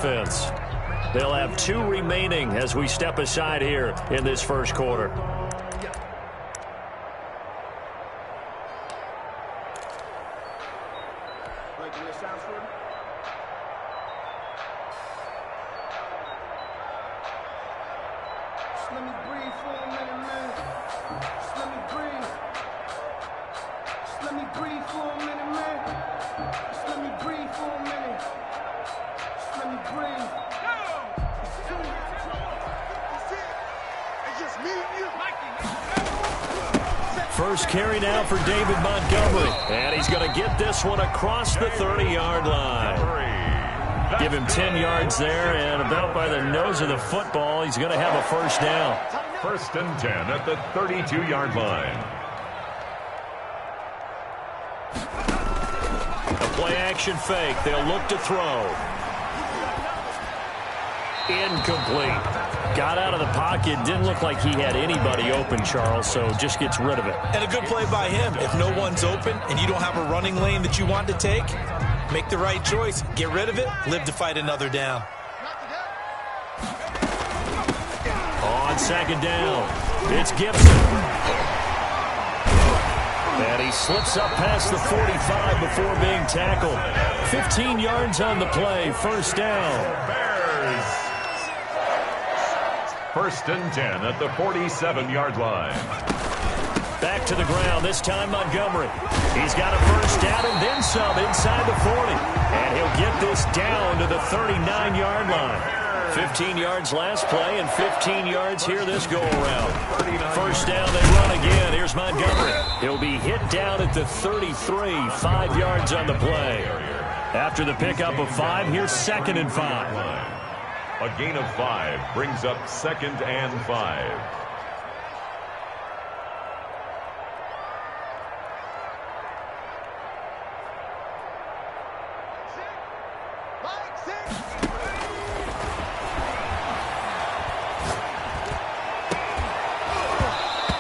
offense. They'll have 2 remaining as we step aside here in this first quarter. First carry now for David Montgomery. And he's going to get this one across the 30-yard line. Give him 10 yards there, and about by the nose of the football, he's going to have a first down. First and 10 at the 32-yard line. A play-action fake. They'll look to throw. Incomplete. Got out of the pocket. Didn't look like he had anybody open, Charles, so just gets rid of it. And a good play by him. If no one's open and you don't have a running lane that you want to take, make the right choice. Get rid of it. Live to fight another down. On second down, it's Gibson. And he slips up past the 45 before being tackled. 15 yards on the play. First down. First and 10 at the 47-yard line. Back to the ground, this time Montgomery. He's got a first down and then some inside the 40. And he'll get this down to the 39-yard line. 15 yards last play and 15 yards here this go-around. First down, they run again. Here's Montgomery. He'll be hit down at the 33, 5 yards on the play. After the pickup of 5, here's 2nd and 5. A gain of 5 brings up 2nd and 5.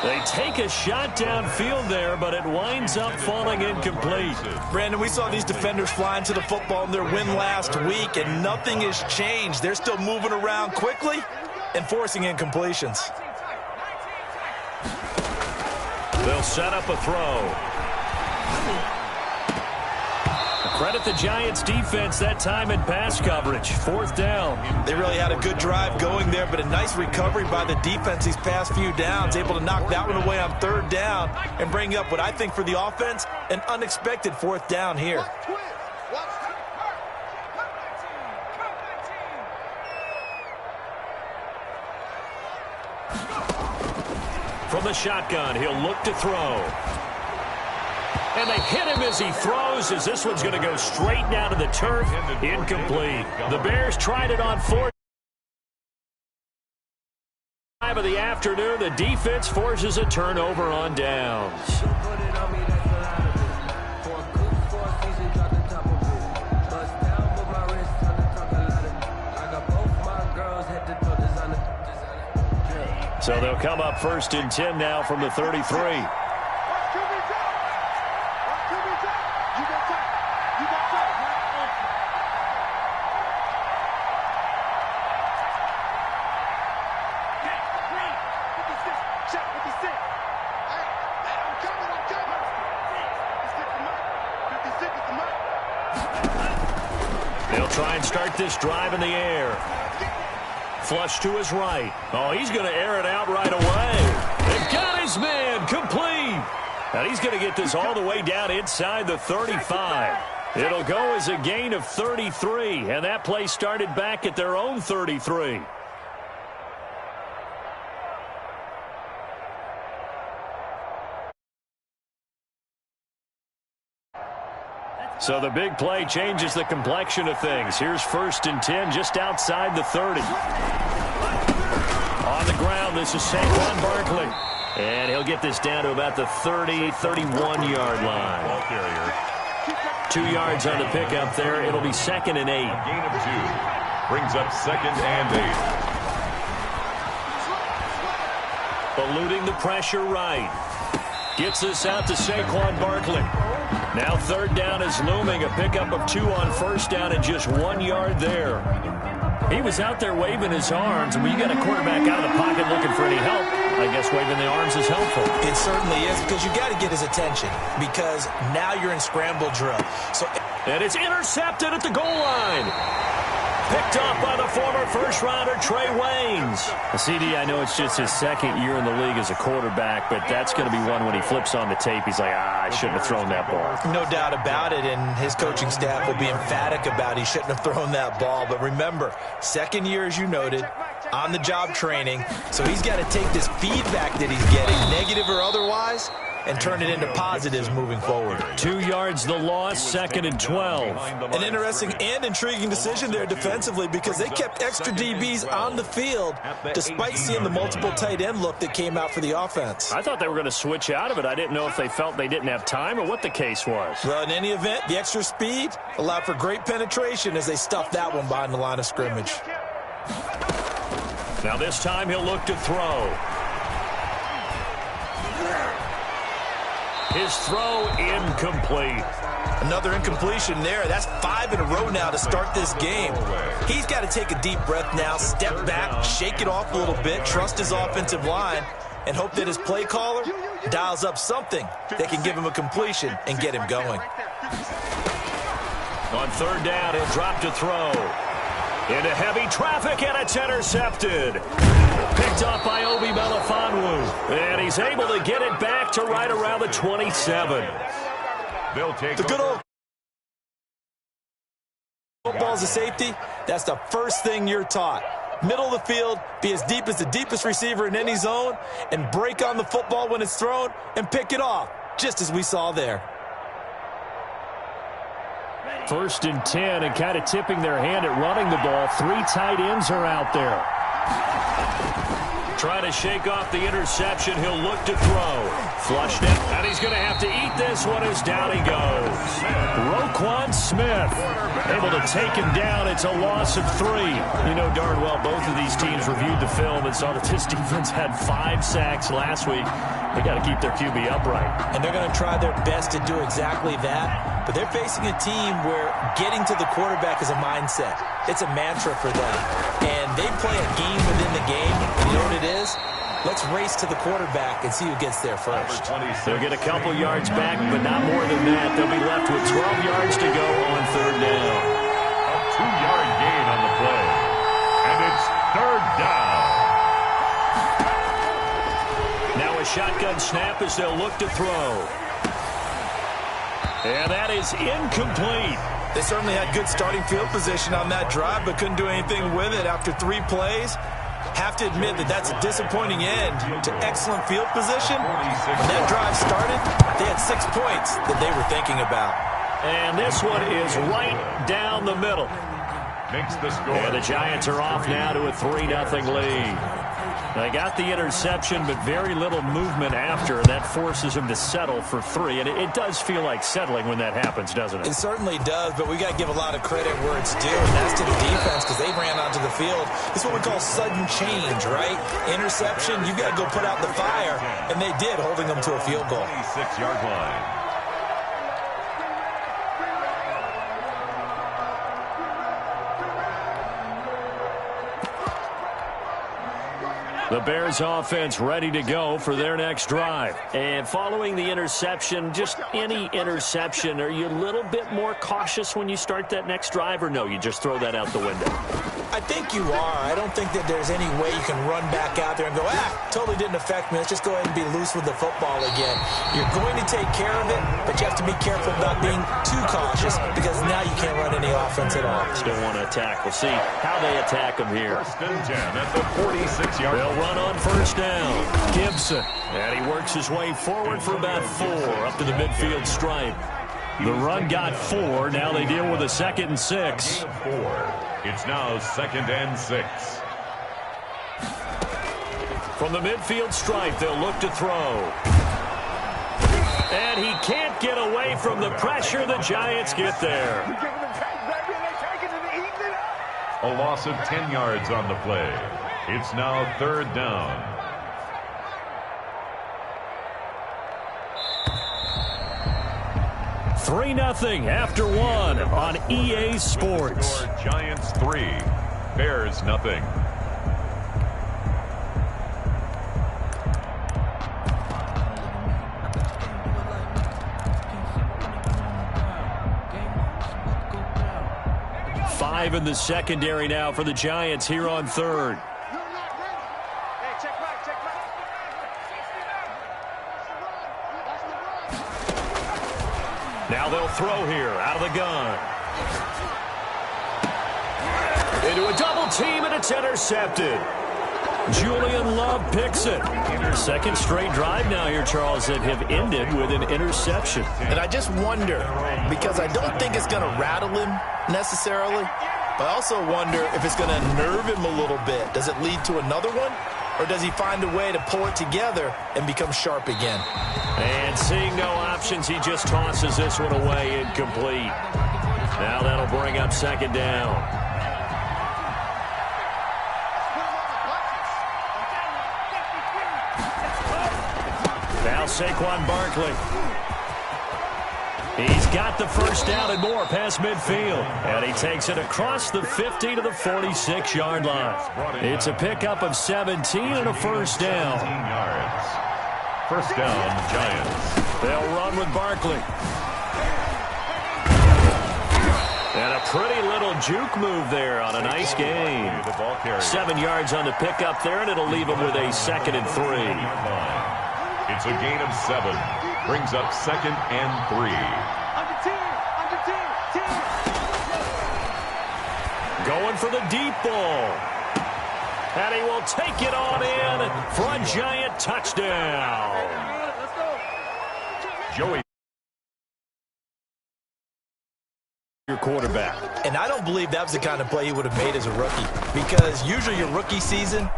They take a shot downfield there, but it winds up falling incomplete. Brandon, we saw these defenders flying to the football in their win last week, and nothing has changed. They're still moving around quickly and forcing incompletions. They'll set up a throw. Credit the Giants defense that time in pass coverage. 4th down. They really had a good drive going there, but a nice recovery by the defense these past few downs, able to knock that one away on 3rd down and bring up what I think for the offense, an unexpected 4th down here. From the shotgun, he'll look to throw. And they hit him as he throws, as this one's going to go straight down to the turf. Incomplete. The Bears tried it on 4th of the afternoon. The defense forces a turnover on downs. So they'll come up 1st and 10 now from the 33. They'll try and start this drive in the air. Flush to his right. Oh, he's going to air it out right away. They've got his man complete. And he's going to get this all the way down inside the 35. It'll go as a gain of 33, and that play started back at their own 33. So the big play changes the complexion of things. Here's 1st and 10 just outside the 30. On the ground, this is Saquon Barkley. And he'll get this down to about the 30, 31-yard line. 2 yards on the pickup there. It'll be 2nd and 8. A gain of 2 brings up 2nd and 8. Eluding the pressure right. Gets this out to Saquon Barkley. Now 3rd down is looming. A pickup of 2 on 1st down and just 1 yard there. He was out there waving his arms, and when you got a quarterback out of the pocket looking for any help, I guess waving the arms is helpful. It certainly is, because you got to get his attention, because now you're in scramble drill. And it's intercepted at the goal line. Picked off by the former first-rounder Trey Waynes. CD, I know it's just his second year in the league as a quarterback, but that's going to be one when he flips on the tape. He's like, I shouldn't have thrown that ball. No doubt about it, and his coaching staff will be emphatic about he shouldn't have thrown that ball. But remember, second year, as you noted, on-the-job training, so he's got to take this feedback that he's getting, negative or otherwise, and turn it into positives moving forward. 2 yards the loss, 2nd and 12. An interesting and intriguing decision there defensively, because they kept extra DBs on the field despite seeing the multiple tight end look that came out for the offense. I thought they were going to switch out of it. I didn't know if they felt they didn't have time or what the case was. Well, in any event, the extra speed allowed for great penetration as they stuffed that one behind the line of scrimmage. Now this time he'll look to throw. His throw incomplete. Another incompletion there. That's 5 in a row now to start this game. He's got to take a deep breath now, step back, shake it off a little bit, trust his offensive line, and hope that his play caller dials up something that can give him a completion and get him going. On 3rd down, he'll drop to throw. Into heavy traffic, and it's intercepted. Picked off by Obi Melifonwu. And he's able to get it back to right around the 27. They'll take the good old football's a safety. That's the first thing you're taught. Middle of the field, be as deep as the deepest receiver in any zone, and break on the football when it's thrown and pick it off, just as we saw there. 1st and 10, and kind of tipping their hand at running the ball. 3 tight ends are out there. Trying to shake off the interception. He'll look to throw. Flushed it, and he's going to have to eat this one as down he goes. Roquan Smith able to take him down. It's a loss of 3. You know darn well both of these teams reviewed the film and saw that this defense had 5 sacks last week. They got to keep their QB upright. And they're going to try their best to do exactly that. But they're facing a team where getting to the quarterback is a mindset. It's a mantra for them. And they play a game within the game. You know what it is? Let's race to the quarterback and see who gets there first. They'll get a couple yards back, but not more than that. They'll be left with 12 yards to go on 3rd down. A 2-yard gain on the play. And it's 3rd down. Now a shotgun snap as they'll look to throw. And that is incomplete. They certainly had good starting field position on that drive, but couldn't do anything with it after 3 plays. Have to admit that that's a disappointing end to excellent field position. When that drive started, they had 6 points that they were thinking about. And this one is right down the middle. Makes the score. And the Giants are off now to a 3-0 lead. They got the interception, but very little movement after. That forces them to settle for 3. And it does feel like settling when that happens, doesn't it? It certainly does, but we got to give a lot of credit where it's due, and that's to the defense, because they ran onto the field. This is what we call sudden change, right? Interception, you got to go put out the fire, and they did, holding them to a field goal. 26-yard line. The Bears offense ready to go for their next drive. And following the interception, just any interception, are you a little bit more cautious when you start that next drive, or no, you just throw that out the window? I think you are. I don't think that there's any way you can run back out there and go, totally didn't affect me. Let's just go ahead and be loose with the football again. You're going to take care of it, but you have to be careful about being too cautious, because now you can't run any offense at all. Still want to attack. We'll see how they attack them here. 1st and 10 at the 46-yard line. They'll run on 1st down. Gibson. And he works his way forward for about 4 up to the midfield stripe. The run got 4. Now they deal with a 2nd and 6. 4. It's now 2nd and 6. From the midfield stripe, they'll look to throw. And he can't get away from the pressure. The Giants get there. A loss of 10 yards on the play. It's now 3rd down. Three 3-0 after 1 on EA Sports. Giants 3, Bears nothing. Five in the secondary now for the Giants here on third. Now they'll throw here out of the gun. Into a double team, and it's intercepted. Julian Love picks it. Second straight drive now here, Charles, that have ended with an interception. And I just wonder, because I don't think it's going to rattle him necessarily, but I also wonder if it's going to nerve him a little bit. Does it lead to another one? Or does he find a way to pull it together and become sharp again? And seeing no options, he just tosses this one away incomplete. Now that'll bring up second down. Now Saquon Barkley. He's got the first down and more past midfield. And he takes it across the 50 to the 46-yard line. It's a pickup of 17 and a first down. 17 yards. First down, Giants. They'll run with Barkley. And a pretty little juke move there on a nice gain. 7 yards on the pickup there, and it'll leave him with a 2nd and 3. It's a gain of 7. Brings up 2nd and 3. Going for the deep ball. And he will take it on in for a Giant touchdown. Joey. Your quarterback. And I don't believe that was the kind of play he would have made as a rookie, because usually your rookie season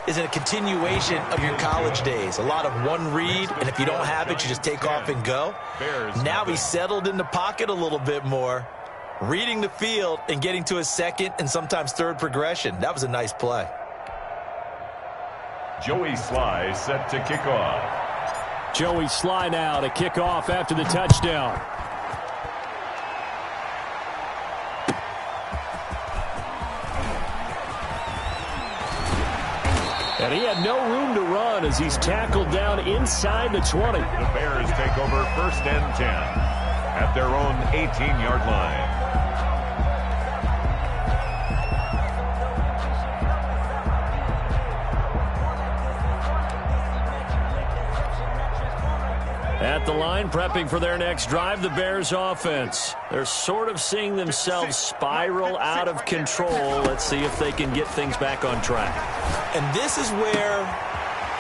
is a continuation of your college days. A lot of one read, and if you don't have it, you just take off and go. Now he's settled in the pocket a little bit more, reading the field and getting to his second and sometimes third progression. That was a nice play. Joey Sly set to kick off. Joey Sly now to kick off after the touchdown. And he had no room to run as he's tackled down inside the 20. The Bears take over 1st and 10 at their own 18-yard line. At the line, prepping for their next drive, the Bears offense. They're sort of seeing themselves spiral out of control. Let's see if they can get things back on track. And this is where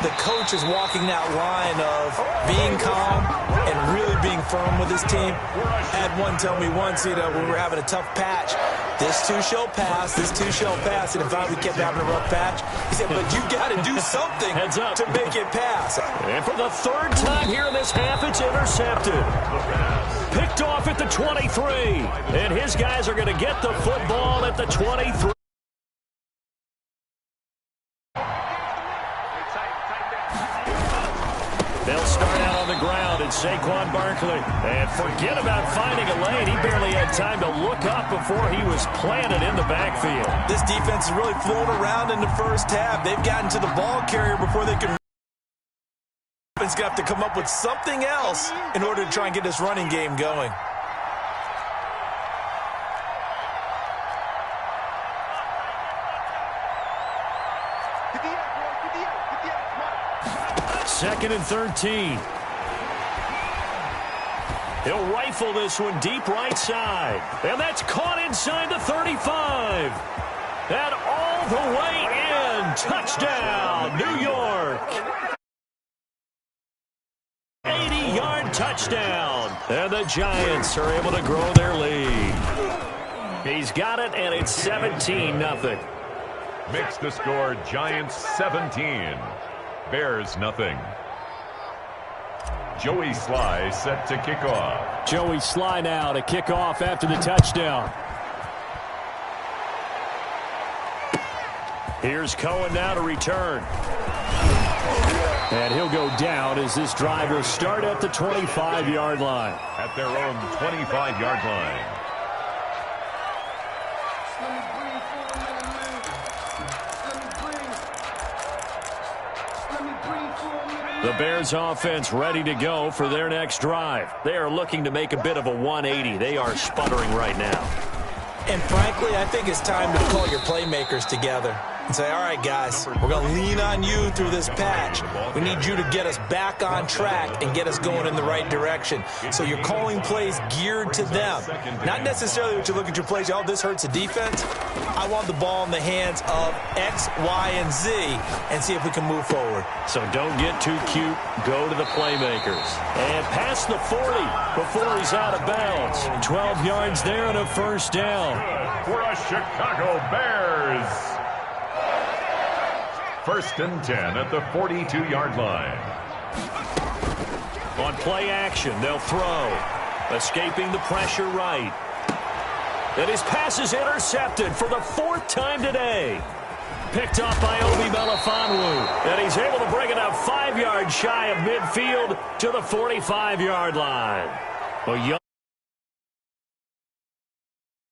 the coach is walking that line of being calm and really being firm with his team. I had one tell me once, when we were having a tough patch, this too shall pass, this too shall pass. And if we kept having a rough patch, he said, but you got to do something Heads up to make it pass. And for the 3rd time here in this half, it's intercepted. Picked off at the 23. And his guys are going to get the football at the 23. They'll start out on the ground, and Saquon Barkley. And forget about finding a lane. He barely had time to look up before he was planted in the backfield. This defense is really flown around in the first half. They've gotten to the ball carrier before they can. It's going to have to come up with something else in order to try and get this running game going. Second and 13. He'll rifle this one deep right side. And that's caught inside the 35. And all the way in. Touchdown, New York. 80-yard touchdown. And the Giants are able to grow their lead. He's got it, and it's 17-0. Mix the score, Giants 17. Bears nothing. Joey Sly set to kick off. Joey Sly now to kick off after the touchdown. Here's Cohen now to return. And he'll go down as this drive will start at the 25-yard line. At their own 25-yard line. The Bears offense ready to go for their next drive. They are looking to make a bit of a 180. They are sputtering right now. And frankly, I think it's time to call your playmakers together and say, all right, guys, we're going to lean on you through this patch. We need you to get us back on track and get us going in the right direction. So you're calling plays geared to them. Not necessarily what you look at your plays, oh, this hurts the defense. I want the ball in the hands of X, Y, and Z and see if we can move forward. So don't get too cute. Go to the playmakers. And past the 40 before he's out of bounds. 12 yards there and a first down. For a Chicago Bears. 1st and 10 at the 42-yard line. On play action, they'll throw. Escaping the pressure right. And his pass is intercepted for the 4th time today. Picked off by Obi Melifonwu. And he's able to bring it up 5 yards shy of midfield to the 45-yard line. Well, young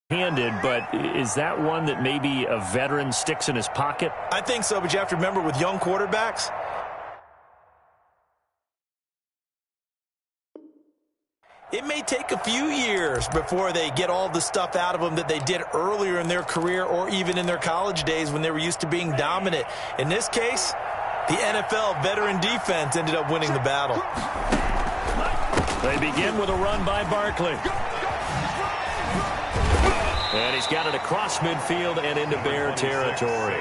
handed, but is that one that maybe a veteran sticks in his pocket? I think so, but you have to remember with young quarterbacks, it may take a few years before they get all the stuff out of them that they did earlier in their career or even in their college days when they were used to being dominant. In this case, the NFL veteran defense ended up winning the battle. They begin with a run by Barkley. And he's got it across midfield and into Bear territory.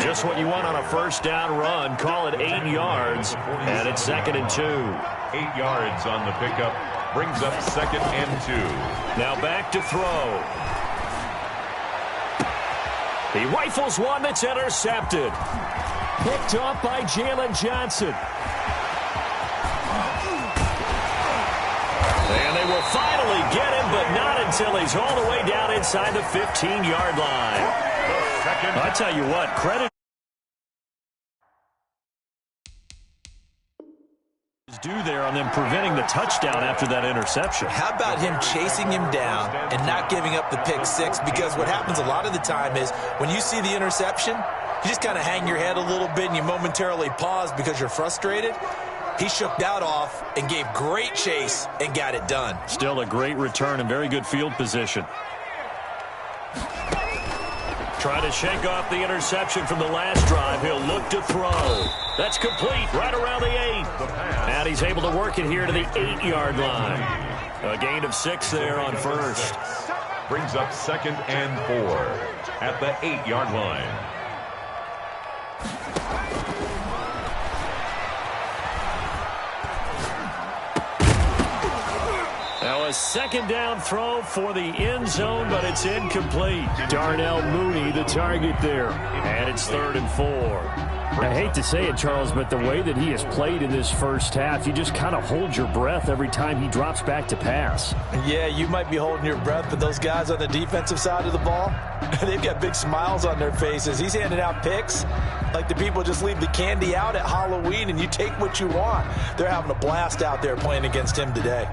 Just what you want on a first down run. Call it 8 yards, and it's 2nd and 2. 8 yards on the pickup. Brings up 2nd and 2. Now back to throw. He rifles one that's intercepted. Picked off by Jalen Johnson. And they will finally get him, but not until he's all the way down inside the 15-yard line. I tell you what, credit is due there on them preventing the touchdown after that interception. How about him chasing him down and not giving up the pick six? Because what happens a lot of the time is when you see the interception, you just kind of hang your head a little bit and you momentarily pause because you're frustrated. He shook that off and gave great chase and got it done. Still a great return and very good field position. Try to shake off the interception from the last drive. He'll look to throw. That's complete right around the 8. And he's able to work it here to the 8-yard line. A gain of 6 there on first. Brings up 2nd and 4 at the 8-yard line. Now a second down throw for the end zone, but it's incomplete. Darnell Mooney, the target there. And it's 3rd and 4. I hate to say it, Charles, but the way that he has played in this first half, you just kind of hold your breath every time he drops back to pass. Yeah, you might be holding your breath, but those guys on the defensive side of the ball, they've got big smiles on their faces. He's handing out picks like the people just leave the candy out at Halloween and you take what you want. They're having a blast out there playing against him today.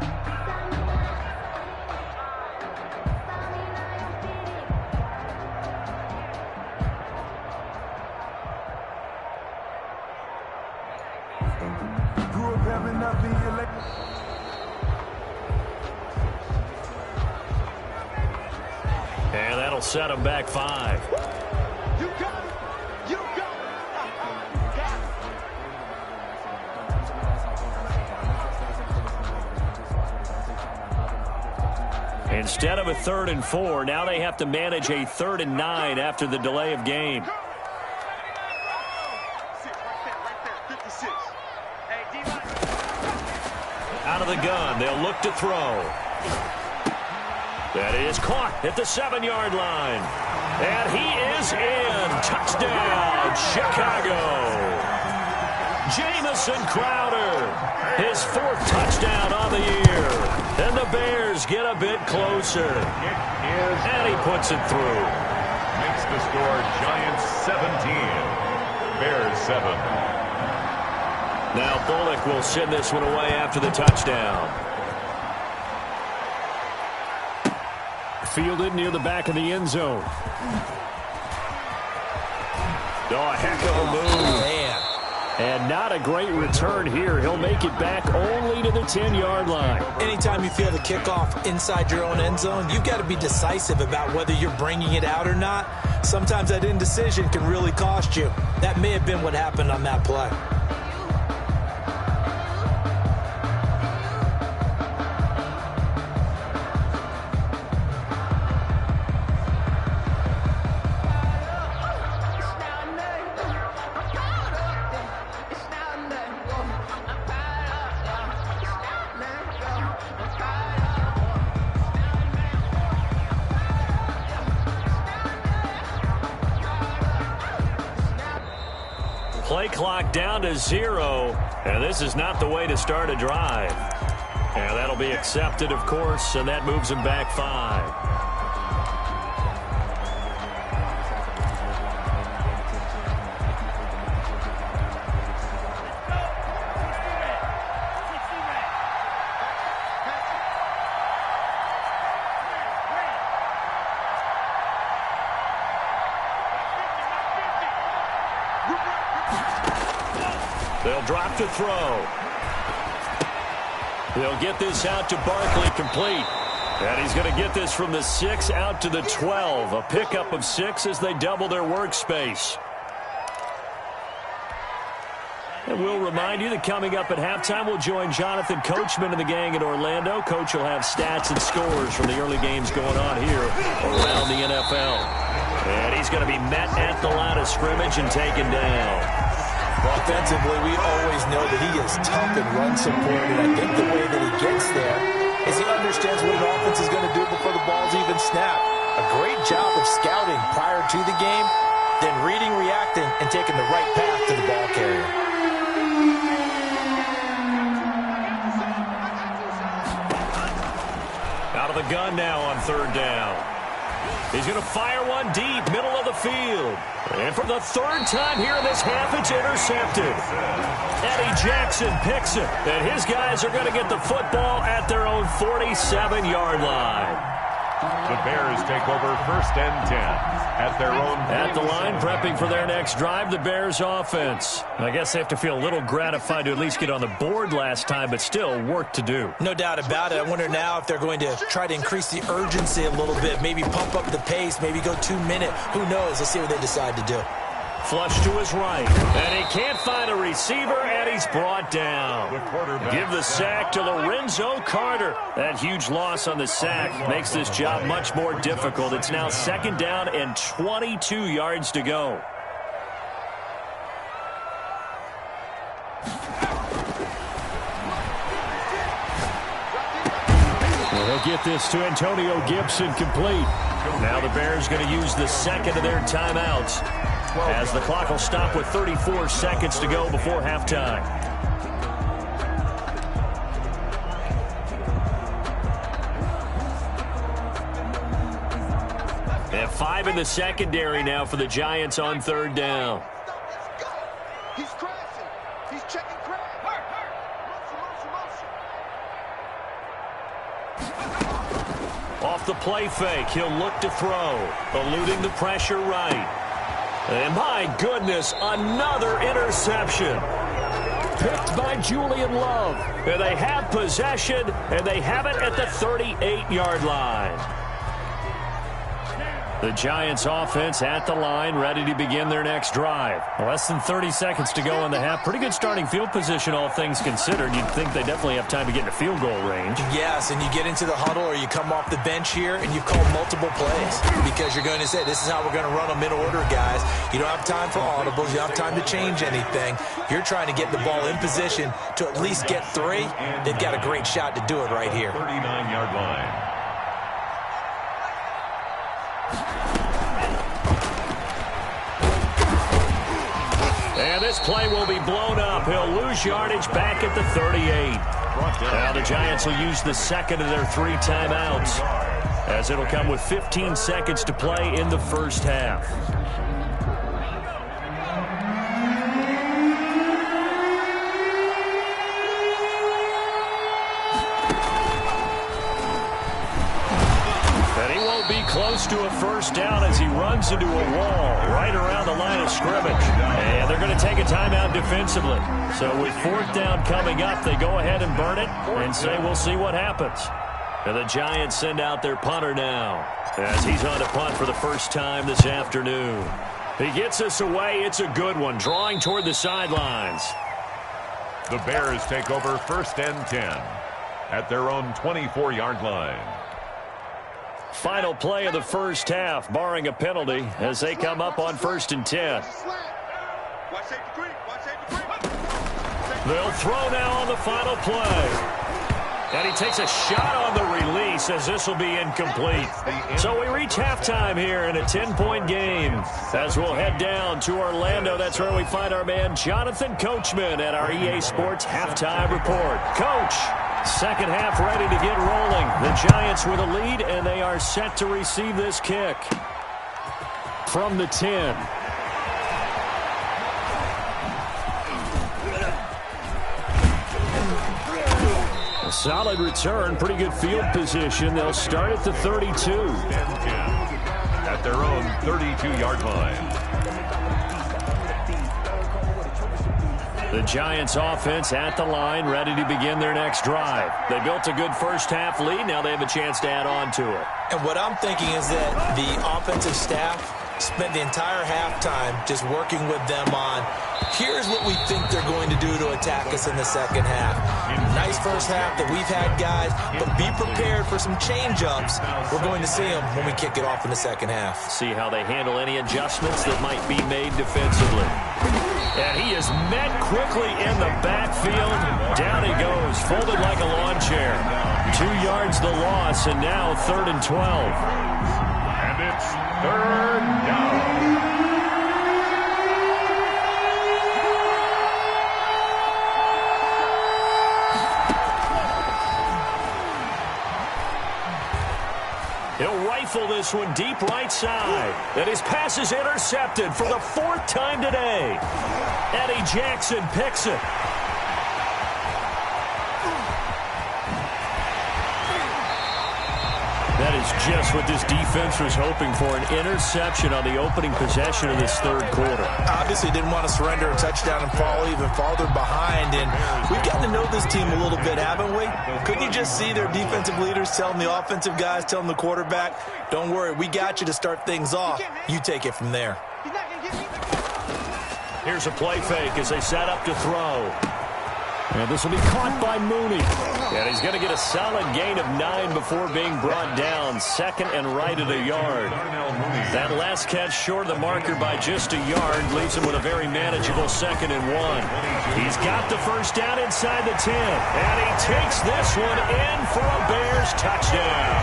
And that'll set him back 5. You got it. You got it. Instead of a 3rd and 4, now they have to manage a 3rd and 9 after the delay of game. Out of the gun, they'll look to throw. That is caught at the 7-yard line. And he is in. Touchdown, Chicago. Jamison Crowder, his 4th touchdown on the year. And the Bears get a bit closer. And he puts it through. Makes the score Giants 17, Bears 7. Now Bullock will send this one away after the touchdown. Fielded near the back of the end zone. Oh, a heck of a move. Man. And not a great return here. He'll make it back only to the 10-yard line. Anytime you feel the kickoff inside your own end zone, you've got to be decisive about whether you're bringing it out or not. Sometimes that indecision can really cost you. That may have been what happened on that play. Play clock down to 0, and this is not the way to start a drive. And that'll be accepted, of course, and that moves him back 5. They'll drop to throw. They'll get this out to Barkley, complete. And he's going to get this from the 6 out to the 12. A pickup of 6 as they double their workspace. And we'll remind you that coming up at halftime, we'll join Jonathan Coachman and the gang in Orlando. Coach will have stats and scores from the early games going on here around the NFL. And he's going to be met at the line of scrimmage and taken down. Offensively, we always know that he is tough and run supported. I think the way that he gets there is he understands what an offense is going to do before the ball's even snapped. A great job of scouting prior to the game, then reading, reacting, and taking the right path to the ball carrier. Out of the gun now on 3rd down. He's going to fire one deep, middle of the field. And for the 3rd time here in this half, it's intercepted. Eddie Jackson picks it. And his guys are going to get the football at their own 47-yard line. The Bears take over 1st and 10 at their own. At the line, prepping for their next drive, the Bears offense. I guess they have to feel a little gratified to at least get on the board last time, but still work to do. No doubt about it. I wonder now if they're going to try to increase the urgency a little bit, maybe pump up the pace, maybe go 2-minute. Who knows? Let's see what they decide to do. Flush to his right. And he can't find a receiver, and he's brought down. Give the sack to Lorenzo Carter. That huge loss on the sack makes this job much more difficult. It's now 2nd down and 22 yards to go. They'll get this to Antonio Gibson, complete. Now the Bears going to use the 2nd of their timeouts, as the clock will stop with 34 seconds to go before halftime. They have 5 in the secondary now for the Giants on 3rd down. He's crashing. He's checking crash. Off the play fake, he'll look to throw, eluding the pressure right. And my goodness, another interception. Picked by Julian Love. And they have possession, and they have it at the 38-yard line. The Giants offense at the line, ready to begin their next drive. Less than 30 seconds to go in the half. Pretty good starting field position, all things considered. You'd think they definitely have time to get into field goal range. Yes, and you get into the huddle or you come off the bench here and you call multiple plays because you're going to say, this is how we're going to run them in order, guys. You don't have time for audibles. You don't have time to change anything. You're trying to get the ball in position to at least get 3. They've got a great shot to do it right here. 39-yard line. And this play will be blown up. He'll lose yardage back at the 38. Now the Giants will use the 2nd of their 3 timeouts, as it'll come with 15 seconds to play in the first half. And he won't be close to a 1st down as he runs into a wall right around the line of scrimmage. And they're going to take a timeout defensively. So with 4th down coming up, they go ahead and burn it and say we'll see what happens. And the Giants send out their punter now as he's on to punt for the first time this afternoon. He gets this away. It's a good one, drawing toward the sidelines. The Bears take over 1st and 10 at their own 24-yard line. Final play of the first half, barring a penalty, as they come up on 1st and 10. They'll throw now on the final play. And he takes a shot on the release as this will be incomplete. So we reach halftime here in a 10-point game. As we'll head down to Orlando, that's where we find our man Jonathan Coachman at our EA Sports Halftime Report. Coach, second half ready to get rolling. The Giants with a lead, and they are set to receive this kick from the 10. A solid return, pretty good field position. They'll start at the 32. At their own 32-yard line. The Giants offense at the line, ready to begin their next drive. They built a good first half lead. Now they have a chance to add on to it. And what I'm thinking is that the offensive staff spent the entire halftime just working with them on, here's what we think they're going to do to attack us in the second half. Nice first half that we've had, guys, but be prepared for some change-ups. We're going to see them when we kick it off in the second half. See how they handle any adjustments that might be made defensively. And he is met quickly in the backfield. Down he goes, folded like a lawn chair. 2 yards the loss, and now 3rd and 12. And it's 3rd down. He'll rifle this one deep right side. And his pass is intercepted for the 4th time today. Eddie Jackson picks it. That is just what this defense was hoping for, an interception on the opening possession of this 3rd quarter. Obviously didn't want to surrender a touchdown and fall even farther behind, and we've gotten to know this team a little bit, haven't we? Couldn't you just see their defensive leaders telling the offensive guys, telling the quarterback, don't worry, we got you to start things off. You take it from there. Here's a play fake as they set up to throw. And this will be caught by Mooney. And he's going to get a solid gain of 9 before being brought down. 2nd and right at a yard. That last catch short of the marker by just a yard leaves him with a very manageable 2nd and 1. He's got the first down inside the 10. And he takes this one in for a Bears touchdown.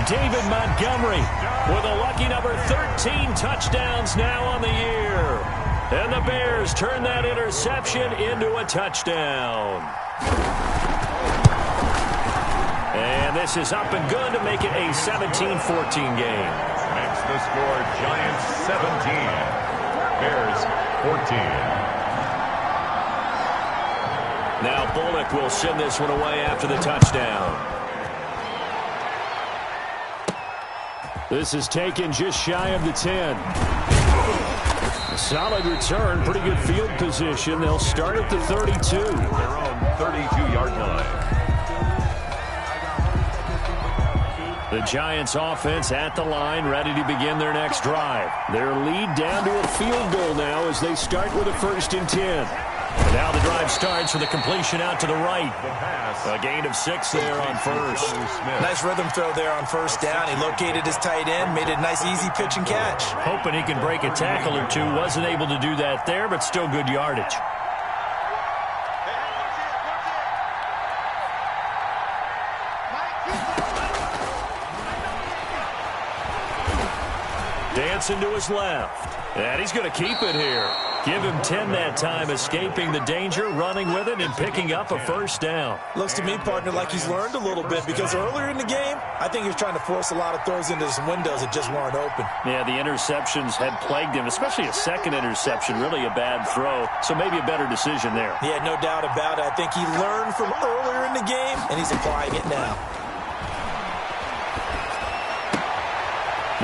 David Montgomery with a lucky number 13 touchdowns now on the year. And the Bears turn that interception into a touchdown. And this is up and good to make it a 17-14 game. Makes the score Giants 17, Bears 14. Now Bullock will send this one away after the touchdown. This is taken just shy of the 10. A solid return, pretty good field position. They'll start at the 32. Their own 32-yard line. The Giants offense at the line, ready to begin their next drive. Their lead down to a field goal now as they start with a 1st and 10. And now the drive starts with a completion out to the right. A gain of 6 there on first. Nice rhythm throw there on first down. He located his tight end, made a nice easy pitch and catch. Hoping he can break a tackle or two. Wasn't able to do that there, but still good yardage. Dancing to his left. And he's going to keep it here. Give him 10 that time, escaping the danger, running with it, and picking up a first down. Looks to me, partner, like he's learned a little bit because earlier in the game, I think he was trying to force a lot of throws into some windows that just weren't open. Yeah, the interceptions had plagued him, especially a second interception, really a bad throw. So maybe a better decision there. Yeah, no doubt about it. I think he learned from earlier in the game, and he's applying it now.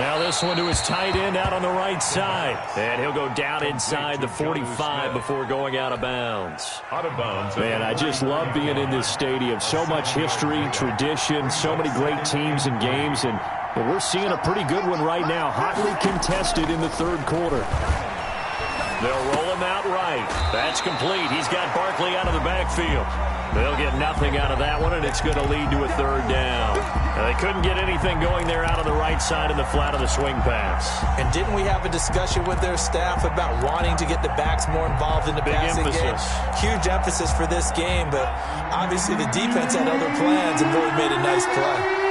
Now this one to his tight end out on the right side. And he'll go down inside the 45 before going out of bounds. Out of bounds. Man, I just love being in this stadium. So much history, tradition, so many great teams and games. And we're seeing a pretty good one right now. Hotly contested in the third quarter. They'll roll him out right. That's complete. He's got Barkley out of the backfield. They'll get nothing out of that one, and it's going to lead to a third down. Now, they couldn't get anything going there out of the right side in the flat of the swing pass. And didn't we have a discussion with their staff about wanting to get the backs more involved in the passing game? Huge emphasis for this game, but obviously the defense had other plans and really made a nice play.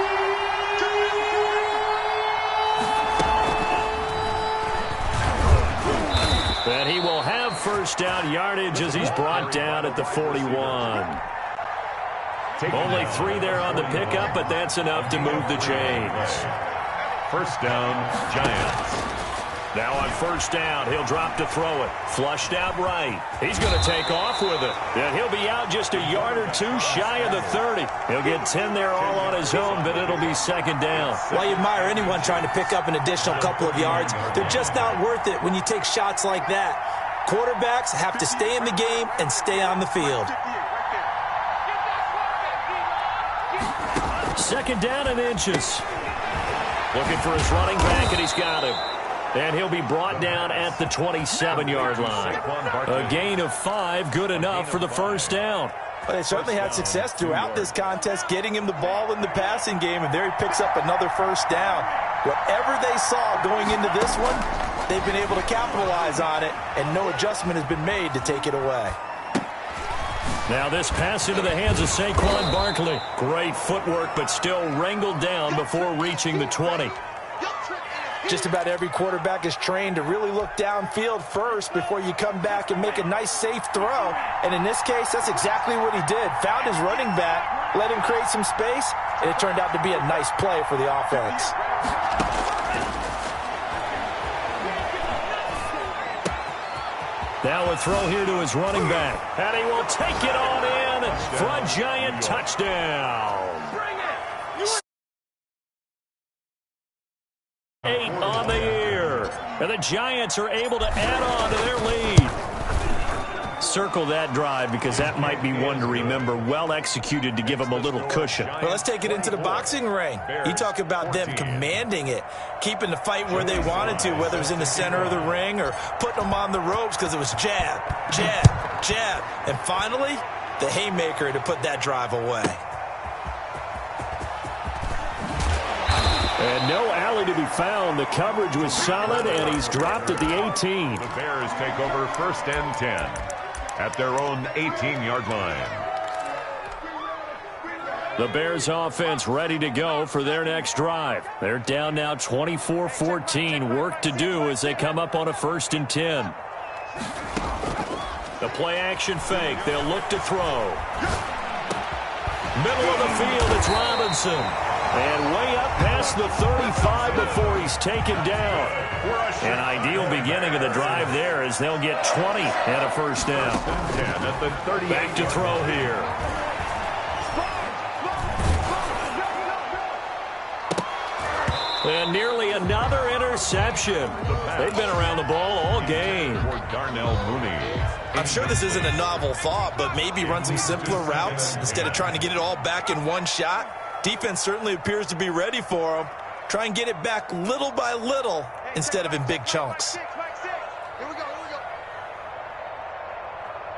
And he will have first down yardage as he's brought down at the 41. Only 3 there on the pickup, but that's enough to move the chains. First down, Giants. Now on first down, he'll drop to throw it. Flushed out right. He's going to take off with it. And he'll be out just a yard or 2 shy of the 30. He'll get 10 there all on his own, but it'll be second down. Well, you admire anyone trying to pick up an additional couple of yards. They're just not worth it when you take shots like that. Quarterbacks have to stay in the game and stay on the field. Second down and inches. Looking for his running back, and he's got him. And he'll be brought down at the 27-yard line. A gain of 5, good enough for the first down. Well, they certainly had success throughout this contest, getting him the ball in the passing game, and there he picks up another first down. Whatever they saw going into this one, they've been able to capitalize on it, and no adjustment has been made to take it away. Now this pass into the hands of Saquon Barkley. Great footwork, but still wrangled down before reaching the 20. Just about every quarterback is trained to really look downfield first before you come back and make a nice, safe throw. And in this case, that's exactly what he did. Found his running back, let him create some space, and it turned out to be a nice play for the offense. Now a throw here to his running back. And he will take it on in for a Giant touchdown. 8 on the year. And the Giants are able to add on to their lead. Circle that drive because that might be one to remember. Well executed to give them a little cushion. Well, let's take it into the boxing ring. You talk about them commanding it, keeping the fight where they wanted to, whether it was in the center of the ring or putting them on the ropes because it was jab, jab, jab. And finally, the haymaker to put that drive away. And no alley to be found. The coverage was solid, and he's dropped at the 18. The Bears take over first and 10 at their own 18-yard line. The Bears offense ready to go for their next drive. They're down now 24-14. Work to do as they come up on a first and 10. The play action fake. They'll look to throw. Middle of the field, it's Robinson. And way up past the 35 before he's taken down. An ideal beginning of the drive there as they'll get 20 and a first down. Back to throw here. And nearly another interception. They've been around the ball all game. I'm sure this isn't a novel thought, but maybe run some simpler routes instead of trying to get it all back in one shot. Defense certainly appears to be ready for him. Try and get it back little by little instead of in big chunks. Here we go.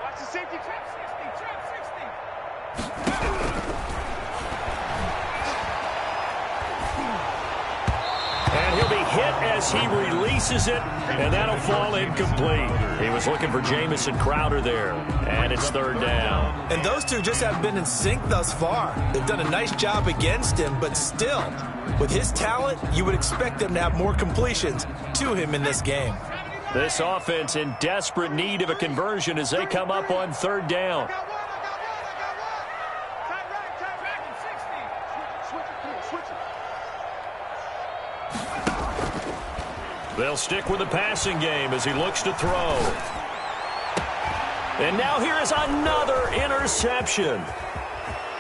Watch the safety. Trap 60. And he'll be hit as he releases it, and that'll fall incomplete. He was looking for Jamison Crowder there, and it's third down. And those two just haven't been in sync thus far. They've done a nice job against him, but still, with his talent, you would expect them to have more completions to him in this game. This offense in desperate need of a conversion as they come up on third down. They'll stick with the passing game as he looks to throw. And now here is another interception.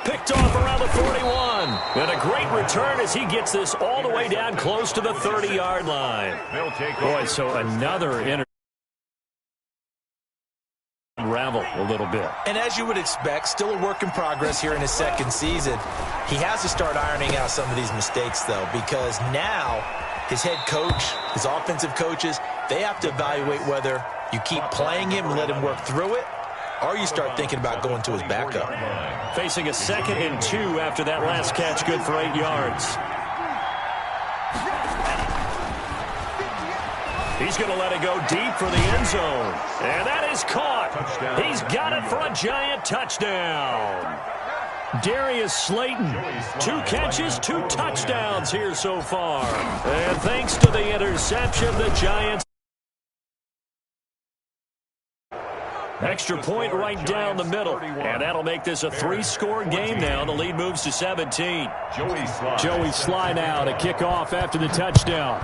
Picked off around the 41. And a great return as he gets this all the way down close to the 30-yard line. Boy, so another unravel a little bit. And as you would expect, still a work in progress here in his second season. He has to start ironing out some of these mistakes, though, because now his head coach, his offensive coaches, they have to evaluate whether you keep playing him and let him work through it, or you start thinking about going to his backup. Facing a 2nd and 2 after that last catch, good for 8 yards. He's going to let it go deep for the end zone. And that is caught. Touchdown. He's got it for a giant touchdown. Darius Slayton, 2 catches, 2 touchdowns here so far. And thanks to the interception, the Giants. Extra point right down the middle. And that'll make this a 3-score game now. The lead moves to 17. Joey Sly now to kick off after the touchdown.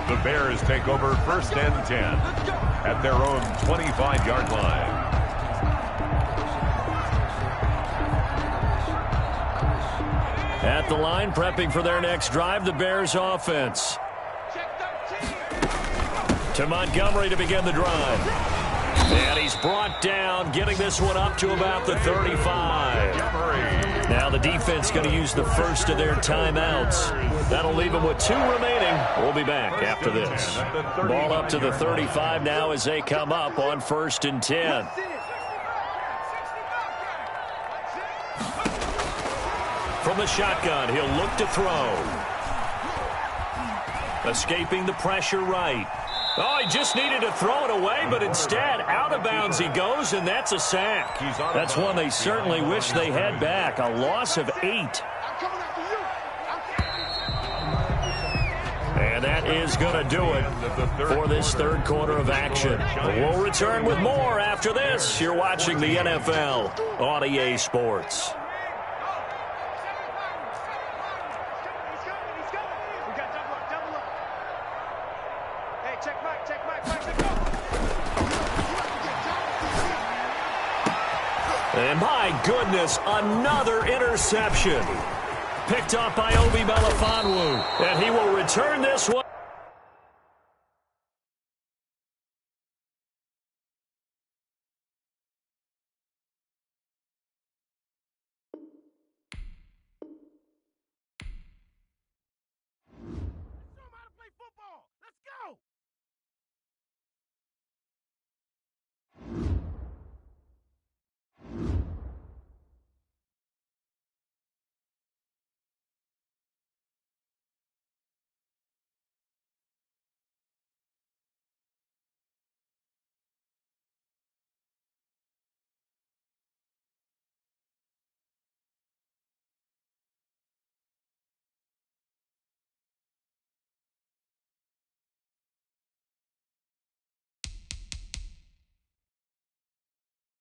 The Bears take over 1st and 10 at their own 25-yard line. At the line, prepping for their next drive, the Bears offense. To Montgomery to begin the drive. And he's brought down, getting this one up to about the 35. Now the defense going to use the first of their timeouts. That'll leave them with 2 remaining. We'll be back after this. Ball up to the 35 now as they come up on 1st and 10. From the shotgun, he'll look to throw. Escaping the pressure right. Oh, he just needed to throw it away, but instead, out of bounds he goes, and that's a sack. That's one they certainly wish they had back. A loss of 8. And that is going to do it for this 3rd quarter of action. We'll return with more after this. You're watching the NFL on EA Sports. And my goodness, another interception. Picked up by Obi Melifonwu. And he will return this one.